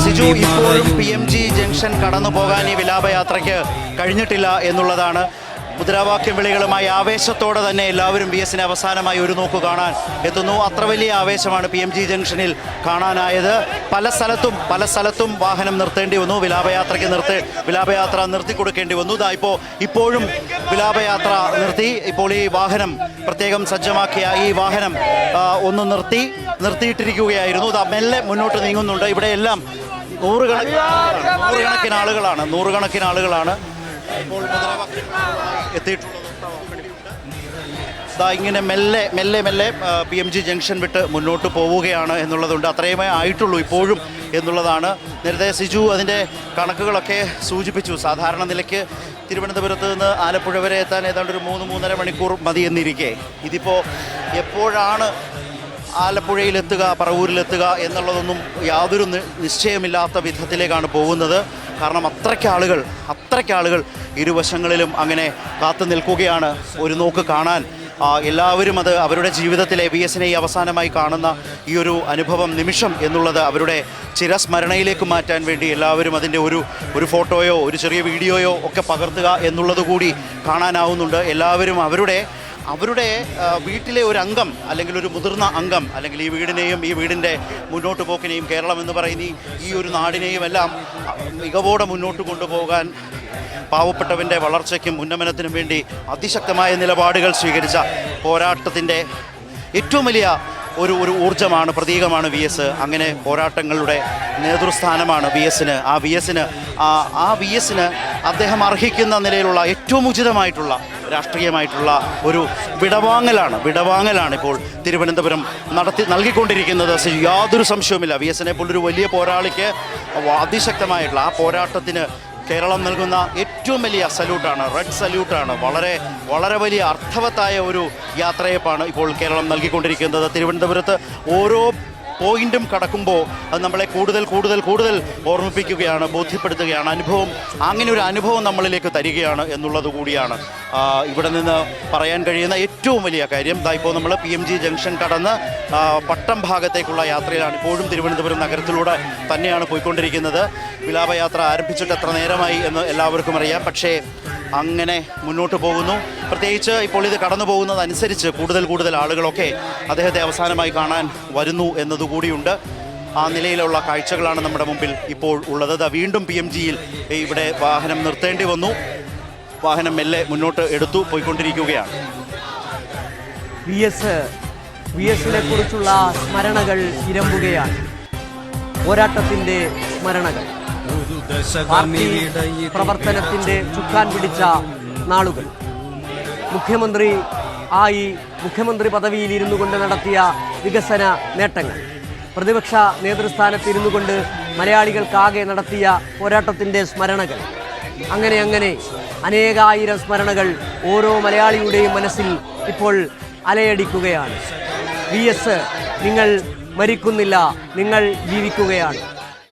സിജു ഇപ്പോഴും PMG junction കടന്നു പോകാൻ ഈ വിലാപയാത്രയ്ക്ക് കഴിഞ്ഞിട്ടില്ല എന്നുള്ളതാണ്. മുദ്രാവാക്യം വിളികളുമായി ആവേശത്തോടെ തന്നെ എല്ലാവരും VS അവസാനമായി ഒരു നോക്ക് കാണാൻ എത്തുന്നു. അത്ര വലിയ ആവേശമാണ് PMG ജംഗ്ഷനിൽ കാണാനായത്. പല സ്ഥലത്തും വാഹനം നിർത്തേണ്ടി വന്നു. വിലാപയാത്ര നിർത്തിക്കൊടുക്കേണ്ടി വന്നു. ഇപ്പോഴും വിലാപയാത്ര നിർത്തി. ഇപ്പോൾ ഈ വാഹനം പ്രത്യേകം സജ്ജമാക്കിയ ഈ വാഹനം ഒന്ന് നിർത്തിയിട്ടിരിക്കുകയായിരുന്നു. മെല്ലെ മുന്നോട്ട് നീങ്ങുന്നുണ്ട്. ഇവിടെയെല്ലാം നൂറുകണക്കിന് ആളുകളാണ് ഇപ്പോൾ എത്തിയിട്ടുള്ളത്. ഇങ്ങനെ മെല്ലെ PMG ജംഗ്ഷൻ വിട്ട് മുന്നോട്ട് പോവുകയാണ് എന്നുള്ളതുണ്ട്. അത്രയുമേ ആയിട്ടുള്ളൂ ഇപ്പോഴും എന്നുള്ളതാണ്. നേരത്തെ സിജു അതിൻ്റെ കണക്കുകളൊക്കെ സൂചിപ്പിച്ചു. സാധാരണ നിലയ്ക്ക് തിരുവനന്തപുരത്ത് നിന്ന് ആലപ്പുഴ വരെ എത്താൻ ഏതാണ്ട് ഒരു 3-3.5 മണിക്കൂർ മതി എന്നിരിക്കെ ഇതിപ്പോൾ എപ്പോഴാണ് ആലപ്പുഴയിലെത്തുക, പറവൂരിലെത്തുക എന്നുള്ളതൊന്നും യാതൊരു നിശ്ചയമില്ലാത്ത വിധത്തിലേക്കാണ് പോകുന്നത്. കാരണം അത്രയ്ക്ക് ആളുകൾ ഇരുവശങ്ങളിലും അങ്ങനെ കാത്തു നിൽക്കുകയാണ് ഒരു നോക്ക് കാണാൻ. എല്ലാവരും അത് അവരുടെ ജീവിതത്തിലെ VS അവസാനമായി കാണുന്ന ഈ ഒരു നിമിഷം എന്നുള്ളത് അവരുടെ ചിരസ്മരണയിലേക്ക് മാറ്റാൻ വേണ്ടി എല്ലാവരും അതിൻ്റെ ഒരു ഫോട്ടോയോ ഒരു ചെറിയ വീഡിയോയോ ഒക്കെ പകർത്തുക എന്നുള്ളത് കൂടി കാണാനാവുന്നുണ്ട്. എല്ലാവരും അവരുടെ വീട്ടിലെ ഒരു അംഗം അല്ലെങ്കിൽ ഒരു മുതിർന്ന അംഗം അല്ലെങ്കിൽ ഈ വീടിനെയും ഈ വീടിൻ്റെ മുന്നോട്ട് പോക്കിനെയും കേരളം എന്ന് പറയുന്ന ഈ ഒരു നാടിനെയും എല്ലാം മികവോടെ മുന്നോട്ട് കൊണ്ടുപോകാൻ പാവപ്പെട്ടവൻ്റെ വളർച്ചയ്ക്കും ഉന്നമനത്തിനും വേണ്ടി അതിശക്തമായ നിലപാടുകൾ സ്വീകരിച്ച പോരാട്ടത്തിൻ്റെ ഏറ്റവും വലിയ ഒരു ഊർജ്ജമാണ്, പ്രതീകമാണ് VS. അങ്ങനെ പോരാട്ടങ്ങളുടെ നേതൃസ്ഥാനമാണ് VS-ന്. ആ VS-ന് അദ്ദേഹം അർഹിക്കുന്ന നിലയിലുള്ള ഏറ്റവും ഉചിതമായിട്ടുള്ള രാഷ്ട്രീയമായിട്ടുള്ള ഒരു വിടവാങ്ങലാണ് ഇപ്പോൾ തിരുവനന്തപുരം നൽകിക്കൊണ്ടിരിക്കുന്നത്. യാതൊരു സംശയവുമില്ല. VS-നെ പോലൊരു വലിയ പോരാളിക്ക് അതിശക്തമായിട്ടുള്ള ആ പോരാട്ടത്തിന് കേരളം നൽകുന്ന ഏറ്റവും വലിയ സല്യൂട്ടാണ്, റെഡ് സല്യൂട്ടാണ്. വളരെ വലിയ അർത്ഥവത്തായ ഒരു യാത്രയപ്പാണ് ഇപ്പോൾ കേരളം നൽകിക്കൊണ്ടിരിക്കുന്നത്. തിരുവനന്തപുരത്ത് ഓരോ പോയിന്റും കടക്കുമ്പോൾ അത് നമ്മളെ കൂടുതൽ ഓർമ്മിപ്പിക്കുകയാണ്, ബോധ്യപ്പെടുത്തുകയാണ്. അങ്ങനെ ഒരു അനുഭവം നമ്മളിലേക്ക് തരികയാണ് എന്നുള്ളത് കൂടിയാണ് ഇവിടെ നിന്ന് പറയാൻ കഴിയുന്ന ഏറ്റവും വലിയ കാര്യം. ഇപ്പോൾ നമ്മൾ PMG ജംഗ്ഷൻ കടന്ന് പട്ടം ഭാഗത്തേക്കുള്ള യാത്രയിലാണ്. ഇപ്പോഴും തിരുവനന്തപുരം നഗരത്തിലൂടെ തന്നെയാണ് പോയിക്കൊണ്ടിരിക്കുന്നത്. വിലാപയാത്ര ആരംഭിച്ചിട്ട് എത്ര നേരമായി എന്ന് എല്ലാവർക്കും അറിയാം. പക്ഷേ അങ്ങനെ മുന്നോട്ട് പോകുന്നു. പ്രത്യേകിച്ച് ഇപ്പോൾ ഇത് കടന്നു പോകുന്നതനുസരിച്ച് കൂടുതൽ ആളുകളൊക്കെ അദ്ദേഹത്തെ അവസാനമായി കാണാൻ വരുന്നു എന്നതുകൂടിയുണ്ട്. ആ നിലയിലുള്ള കാഴ്ചകളാണ് നമ്മുടെ മുമ്പിൽ ഇപ്പോൾ ഉള്ളത്. വീണ്ടും PMG-യിൽ ഇവിടെ വാഹനം നിർത്തേണ്ടി വന്നു. വാഹനം മെല്ലെ മുന്നോട്ട് പോയിക്കൊണ്ടിരിക്കുകയാണ്. VS-നെ കുറിച്ചുള്ള സ്മരണകൾ ഇരമ്പുകയാണ്. പോരാട്ടത്തിൻ്റെ സ്മരണകൾ, പാർട്ടി പ്രവർത്തനത്തിൻ്റെ ചുക്കാൻ പിടിച്ച നാളുകൾ, മുഖ്യമന്ത്രി പദവിയിൽ ഇരുന്നു കൊണ്ട് നടത്തിയ വികസന നേട്ടങ്ങൾ, പ്രതിപക്ഷ നേതൃസ്ഥാനത്ത് കൊണ്ട് മലയാളികൾക്കാകെ നടത്തിയ പോരാട്ടത്തിൻ്റെ സ്മരണകൾ, അങ്ങനെ അനേകായിരം സ്മരണകൾ ഓരോ മലയാളിയുടെയും മനസ്സിൽ ഇപ്പോൾ അലയടിക്കുകയാണ്. VS, നിങ്ങൾ മരിക്കുന്നില്ല, നിങ്ങൾ ജീവിക്കുകയാണ്.